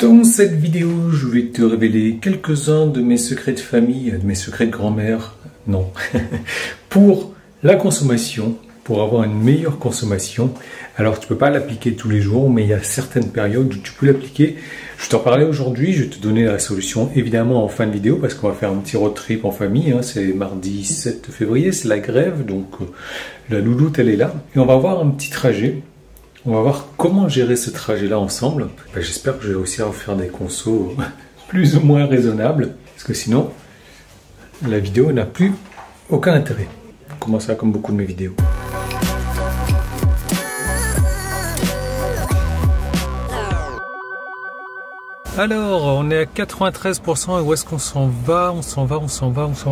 Dans cette vidéo, je vais te révéler quelques-uns de mes secrets de famille, de mes secrets de grand-mère, non, pour la consommation, pour avoir une meilleure consommation. Alors tu peux pas l'appliquer tous les jours, mais il y a certaines périodes où tu peux l'appliquer. Je t'en parlais aujourd'hui, je vais te donner la solution évidemment en fin de vidéo, parce qu'on va faire un petit road trip en famille, hein. C'est mardi 7 février, c'est la grève, donc la louloute elle est là, et on va avoir un petit trajet. On va voir comment gérer ce trajet-là ensemble. Ben, j'espère que je vais réussir à faire des consos plus ou moins raisonnables, parce que sinon, la vidéo n'a plus aucun intérêt. Comment ça, comme beaucoup de mes vidéos. Alors, on est à 93%, et où est-ce qu'on s'en va? On s'en va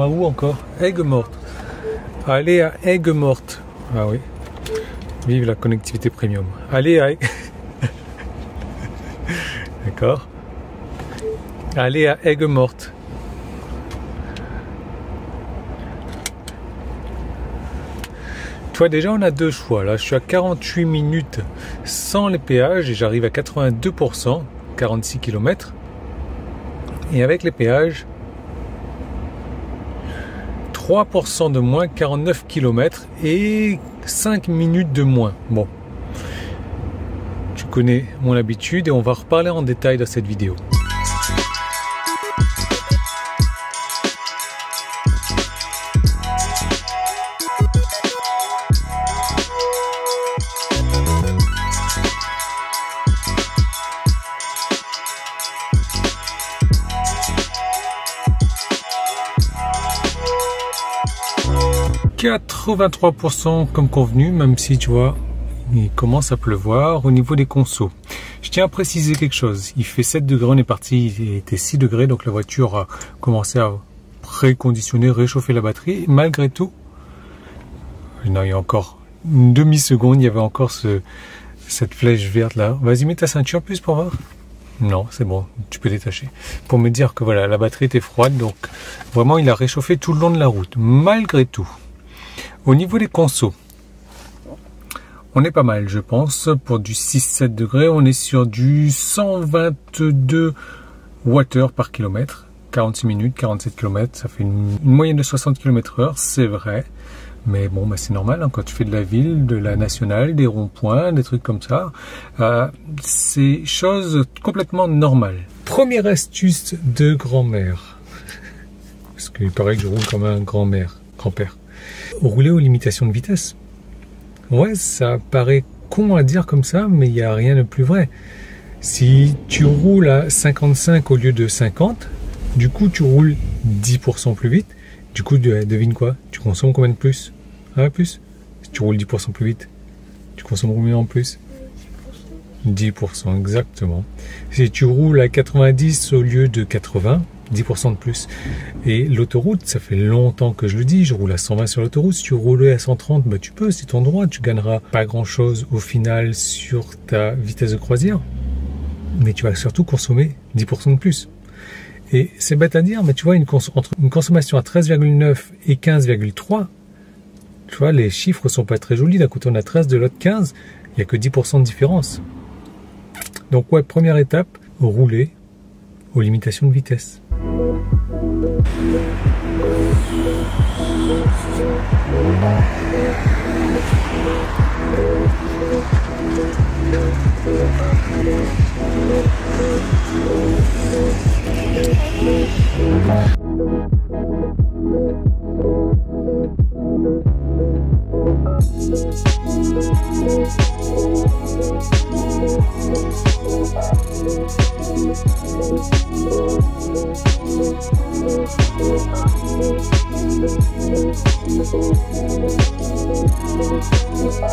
où encore? Aigues-Mortes. Allez à Aigues-Mortes. Ah oui. Vive la connectivité premium. Allez à... D'accord. Allez à Aigues-Mortes. Toi déjà on a deux choix. Là je suis à 48 minutes sans les péages et j'arrive à 82%, 46 km. Et avec les péages, 3% de moins, 49 km et 5 minutes de moins. Bon, tu connais mon habitude et on va reparler en détail dans cette vidéo. « 83% comme convenu, même si tu vois, il commence à pleuvoir au niveau des consos. Je tiens à préciser quelque chose. Il fait 7 degrés, on est parti, il était 6 degrés, donc la voiture a commencé à préconditionner, réchauffer la batterie. Malgré tout, non, il y a encore une demi-seconde, il y avait encore cette flèche verte là. Vas-y, mets ta ceinture plus pour voir. Non, c'est bon, tu peux détacher. Pour me dire que voilà, la batterie était froide, donc vraiment il a réchauffé tout le long de la route. Malgré tout, au niveau des consos, on est pas mal, je pense. Pour du 6-7 degrés, on est sur du 122 Wh par kilomètre. 46 minutes, 47 km, ça fait une moyenne de 60 km/h, c'est vrai. Mais bon, bah c'est normal, hein, quand tu fais de la ville, de la nationale, des ronds-points, des trucs comme ça, c'est chose complètement normale. Première astuce de grand-mère, parce qu'il paraît que je roule comme un grand-père. Rouler aux limitations de vitesse. Ouais, ça paraît con à dire comme ça, mais il n'y a rien de plus vrai. Si tu roules à 55 au lieu de 50, du coup tu roules 10% plus vite. Du coup, devine quoi? Tu consommes combien de plus? Ah, plus? Si tu roules 10% plus vite, tu consommes combien en plus? 10%, exactement. Si tu roules à 90 au lieu de 80, 10% de plus. Et l'autoroute, ça fait longtemps que je le dis, je roule à 120 sur l'autoroute. Si tu roulais à 130, bah tu peux, c'est ton droit. Tu gagneras pas grand-chose au final sur ta vitesse de croisière. Mais tu vas surtout consommer 10% de plus. Et c'est bête à dire, mais tu vois, entre une consommation à 13,9 et 15,3, tu vois, les chiffres sont pas très jolis. D'un côté, on a 13, de l'autre 15. Il n'y a que 10% de différence. Donc, ouais, première étape, rouler aux limitations de vitesse.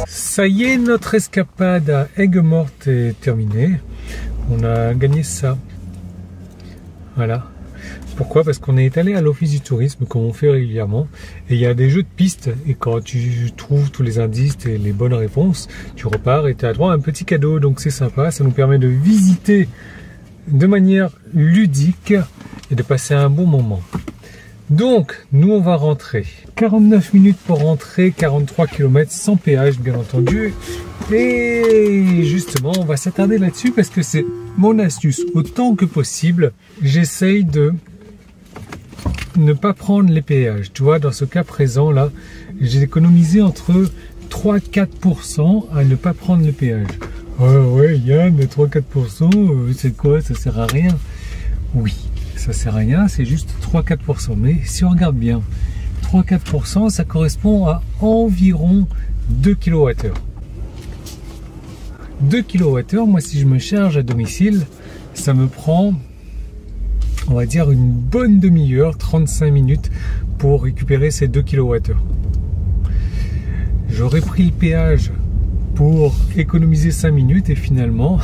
Ça y est, notre escapade à Aigues-Mortes est terminée. On a gagné ça. Voilà. Pourquoi? Parce qu'on est allé à l'office du tourisme, comme on fait régulièrement, et il y a des jeux de pistes, et quand tu trouves tous les indices et les bonnes réponses, tu repars et tu as droit à un petit cadeau, donc c'est sympa, ça nous permet de visiter de manière ludique et de passer un bon moment. Donc, nous on va rentrer. 49 minutes pour rentrer, 43 km sans péage bien entendu. Et justement, on va s'attarder là-dessus parce que c'est mon astuce. Autant que possible, j'essaye de ne pas prendre les péages. Tu vois, dans ce cas présent là, j'ai économisé entre 3-4% à ne pas prendre le péage. Ouais Yann, 3-4%, c'est quoi? Ça sert à rien. Oui, ça sert à rien, c'est juste 3-4%. Mais si on regarde bien, 3-4%, ça correspond à environ 2 kWh. 2 kWh, moi si je me charge à domicile, ça me prend, on va dire, une bonne demi-heure, 35 minutes pour récupérer ces 2 kWh. J'aurais pris le péage pour économiser 5 minutes et finalement,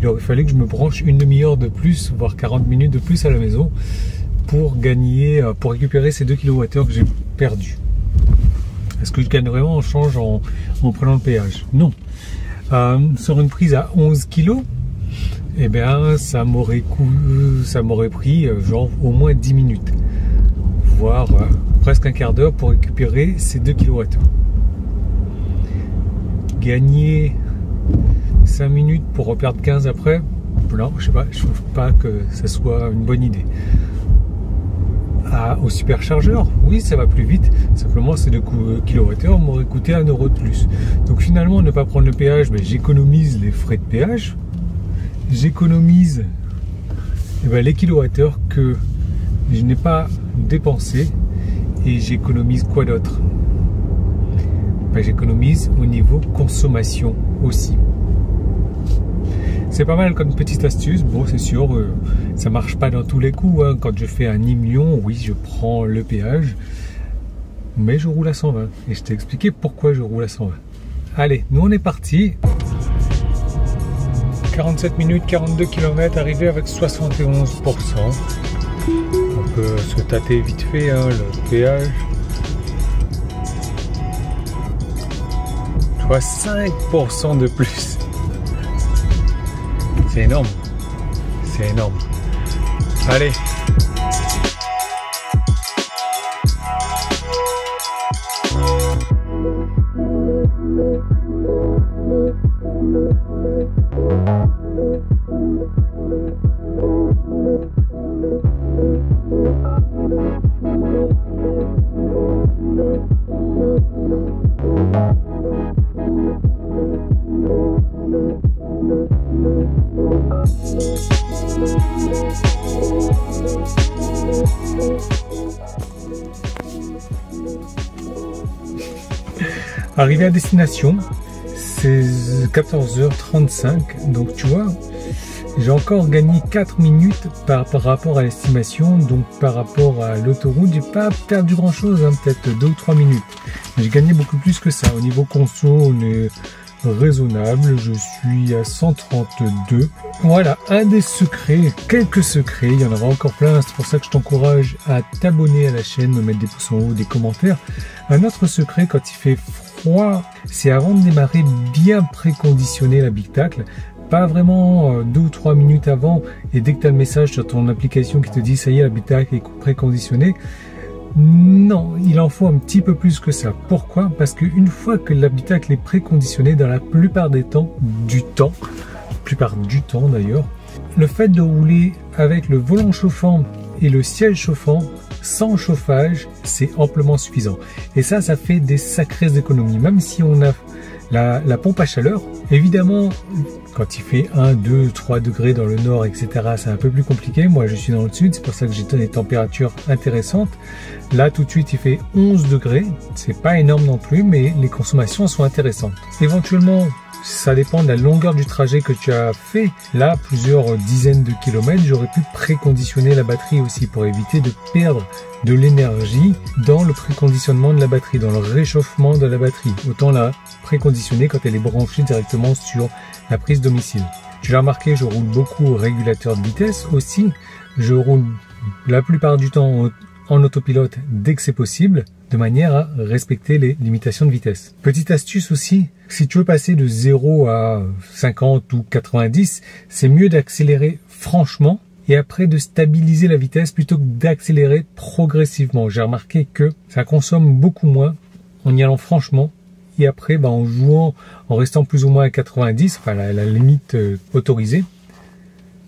il aurait fallu que je me branche une demi-heure de plus, voire 40 minutes de plus à la maison pour gagner, pour récupérer ces 2 kWh que j'ai perdus. Est-ce que je gagne vraiment en change en prenant le péage? Non. Sur une prise à 11 kg, eh bien, ça m'aurait pris genre au moins 10 minutes, voire presque un quart d'heure pour récupérer ces 2 kWh. Gagner 5 minutes pour en perdre 15 après, non, je sais pas, je trouve pas que ça soit une bonne idée. Au superchargeur, oui, ça va plus vite, simplement ces 2 kWh m'auraient coûté 1 € de plus. Donc finalement, ne pas prendre le péage, mais j'économise les frais de péage, j'économise les kilowattheures que je n'ai pas dépensés, et j'économise quoi d'autre? J'économise au niveau consommation aussi. C'est pas mal comme petite astuce. Bon, c'est sûr, ça marche pas dans tous les coups, hein. Quand je fais un Nîmes-Lyon, oui, je prends le péage, mais je roule à 120. Et je t'ai expliqué pourquoi je roule à 120. Allez, nous on est parti. 47 minutes, 42 km, arrivé avec 71%. On peut se tâter vite fait, hein, le péage. 5% de plus. C'est énorme. C'est énorme. Allez. Arrivé à destination, c'est 14h35, donc tu vois, j'ai encore gagné 4 minutes par rapport à l'estimation, donc par rapport à l'autoroute, j'ai pas perdu grand chose, hein, peut-être 2 ou 3 minutes. J'ai gagné beaucoup plus que ça. Au niveau conso, on est raisonnable, je suis à 132. Voilà, un des secrets, quelques secrets, il y en aura encore plein, c'est pour ça que je t'encourage à t'abonner à la chaîne, me mettre des pouces en haut, des commentaires. Un autre secret quand il fait froid, c'est avant de démarrer, bien préconditionner l'habitacle. Pas vraiment 2 ou 3 minutes avant, et dès que tu as le message sur ton application qui te dit ça y est, l'habitacle est préconditionné. Non, il en faut un petit peu plus que ça. Pourquoi? Parce qu'une fois que l'habitacle est préconditionné, dans la plupart du temps d'ailleurs, le fait de rouler avec le volant chauffant et le siège chauffant sans chauffage, c'est amplement suffisant. Et ça fait des sacrées économies. Même si on a la pompe à chaleur, évidemment, quand il fait 1, 2, 3 degrés dans le nord, etc., c'est un peu plus compliqué. Moi, je suis dans le sud, c'est pour ça que j'ai des températures intéressantes. Là, tout de suite, il fait 11 degrés. C'est pas énorme non plus, mais les consommations sont intéressantes. Éventuellement, ça dépend de la longueur du trajet que tu as fait. Là, plusieurs dizaines de kilomètres, j'aurais pu préconditionner la batterie aussi pour éviter de perdre de l'énergie dans le préconditionnement de la batterie, dans le réchauffement de la batterie. Autant la préconditionner quand elle est branchée directement sur la prise domicile. Tu l'as remarqué, je roule beaucoup au régulateur de vitesse aussi. Je roule la plupart du temps en autopilote dès que c'est possible, de manière à respecter les limitations de vitesse. Petite astuce aussi, si tu veux passer de 0 à 50 ou 90, c'est mieux d'accélérer franchement et après de stabiliser la vitesse plutôt que d'accélérer progressivement. J'ai remarqué que ça consomme beaucoup moins en y allant franchement et après en jouant, en restant plus ou moins à 90, enfin la limite autorisée,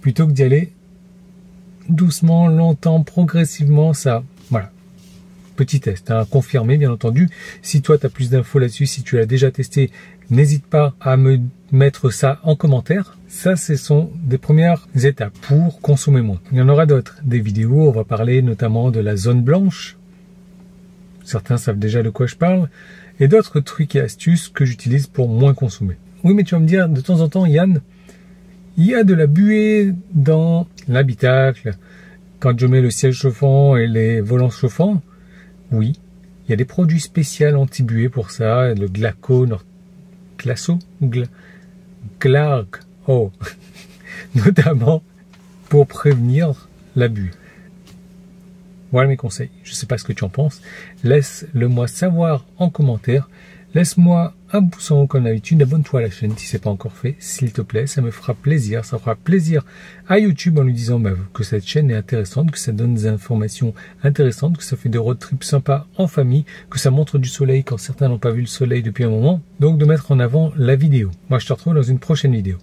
plutôt que d'y aller doucement, longtemps, progressivement. Ça, voilà. Petit test, hein, confirmé bien entendu. Si toi tu as plus d'infos là-dessus, si tu l'as déjà testé, n'hésite pas à me mettre ça en commentaire. Ça, ce sont des premières étapes pour consommer moins. Il y en aura d'autres, des vidéos, on va parler notamment de la zone blanche. Certains savent déjà de quoi je parle. Et d'autres trucs et astuces que j'utilise pour moins consommer. Oui, mais tu vas me dire, de temps en temps, Yann, il y a de la buée dans l'habitacle. Quand je mets le siège chauffant et les volants chauffants, oui, il y a des produits spéciaux anti-buée pour ça, le Clark, oh, notamment pour prévenir la buée. Voilà mes conseils. Je ne sais pas ce que tu en penses. Laisse-le moi savoir en commentaire. Laisse-moi un pouce en haut comme d'habitude. Abonne-toi à la chaîne si ce n'est pas encore fait, s'il te plaît. Ça me fera plaisir. Ça fera plaisir à YouTube en lui disant que cette chaîne est intéressante, que ça donne des informations intéressantes, que ça fait des road trips sympas en famille, que ça montre du soleil quand certains n'ont pas vu le soleil depuis un moment. Donc de mettre en avant la vidéo. Moi je te retrouve dans une prochaine vidéo.